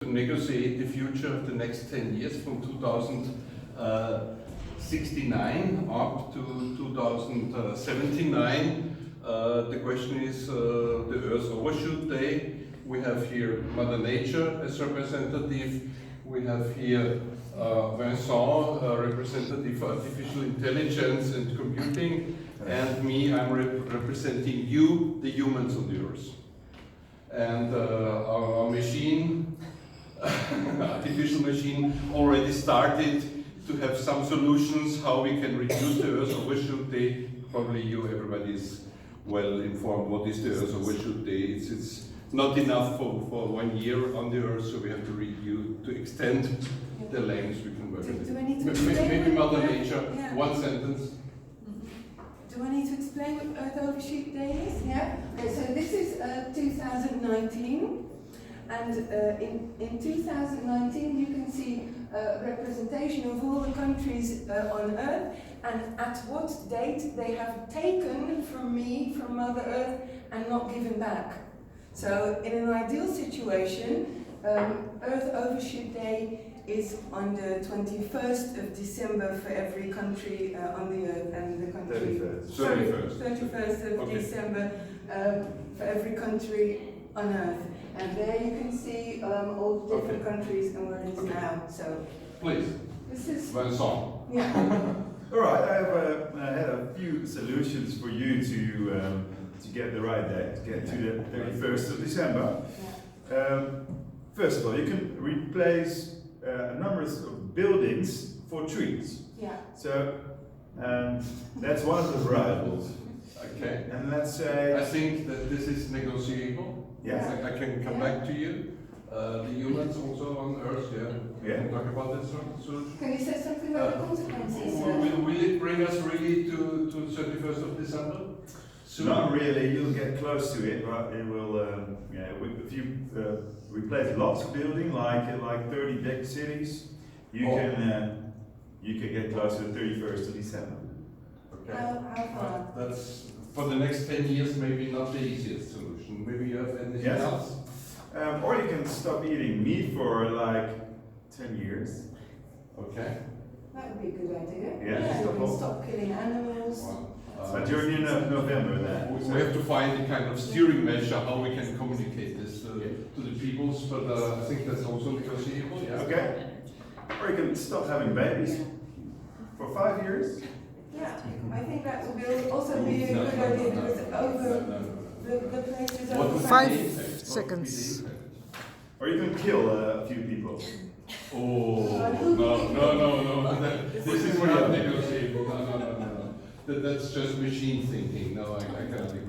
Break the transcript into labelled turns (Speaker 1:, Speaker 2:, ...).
Speaker 1: to negotiate the future of the next 10 years from 2069 up to 2079. The question is the Earth's overshoot day. We have here Mother Nature as representative. We have here Vincent, representative for artificial intelligence and computing, and me, I'm representing you, the humans on the Earth. And our machine, artificial machine, already started to have some solutions how we can reduce the Earth's overshoot day. Probably everybody is well informed what is the Earth's overshoot day. It's not enough for 1 year on the Earth, so we have to extend the length we can work with.
Speaker 2: Do I need to explain?
Speaker 1: Maybe Mother Nature, one sentence.
Speaker 2: Do I need to explain what Earth Overshoot Day is? Yeah? Okay, so this is 2019, and in 2019 you can see representation of all the countries on Earth, and at what date they have taken from me, from Mother Earth, and not given back. So in an ideal situation, Earth Overshoot Day is on the 21st of December for every country on the Earth, and the country... 31st of December for every country on Earth. And there you can see all the different countries and where it is now. So
Speaker 1: please,
Speaker 2: this is...
Speaker 1: Vincent.
Speaker 2: Yeah.
Speaker 3: All right, I had a few solutions for you to get the right date, to get to the 31st of December.
Speaker 2: Yeah.
Speaker 3: First of all, you can replace a number of buildings for trees.
Speaker 2: Yeah.
Speaker 3: So that's one of the variables.
Speaker 1: Okay.
Speaker 3: And let's say...
Speaker 1: I think that this is negotiable.
Speaker 3: Yes.
Speaker 1: I can come back to you. The humans also on Earth,
Speaker 3: Yeah.
Speaker 1: Can talk about that solution.
Speaker 2: Can you say something about the consequences?
Speaker 1: Will it bring us really to 31st of December? Soon?
Speaker 3: Not really, you'll get close to it, but it will, if you replace lots of buildings, like 30 big cities, you can get close to the 31st of December.
Speaker 1: Okay.
Speaker 2: How far?
Speaker 1: That's, for the next 10 years, maybe not the easiest solution. Maybe you have anything else?
Speaker 3: Or you can stop eating meat for like 10 years.
Speaker 1: Okay.
Speaker 2: That would be a good idea.
Speaker 3: Yeah,
Speaker 2: you can stop killing animals.
Speaker 3: But you're in November then.
Speaker 1: We have to find a kind of steering measure how we can communicate this to the peoples, but I think that's also negotiable. Yeah.
Speaker 3: Okay. Or you can stop having babies for 5 years.
Speaker 2: Yeah, I think that would also be a good idea because the place is over.
Speaker 4: 5 seconds.
Speaker 3: Or you can kill a few people.
Speaker 1: Oh, no. This is not negotiable. No. That's just machine thinking. No, I cannot agree.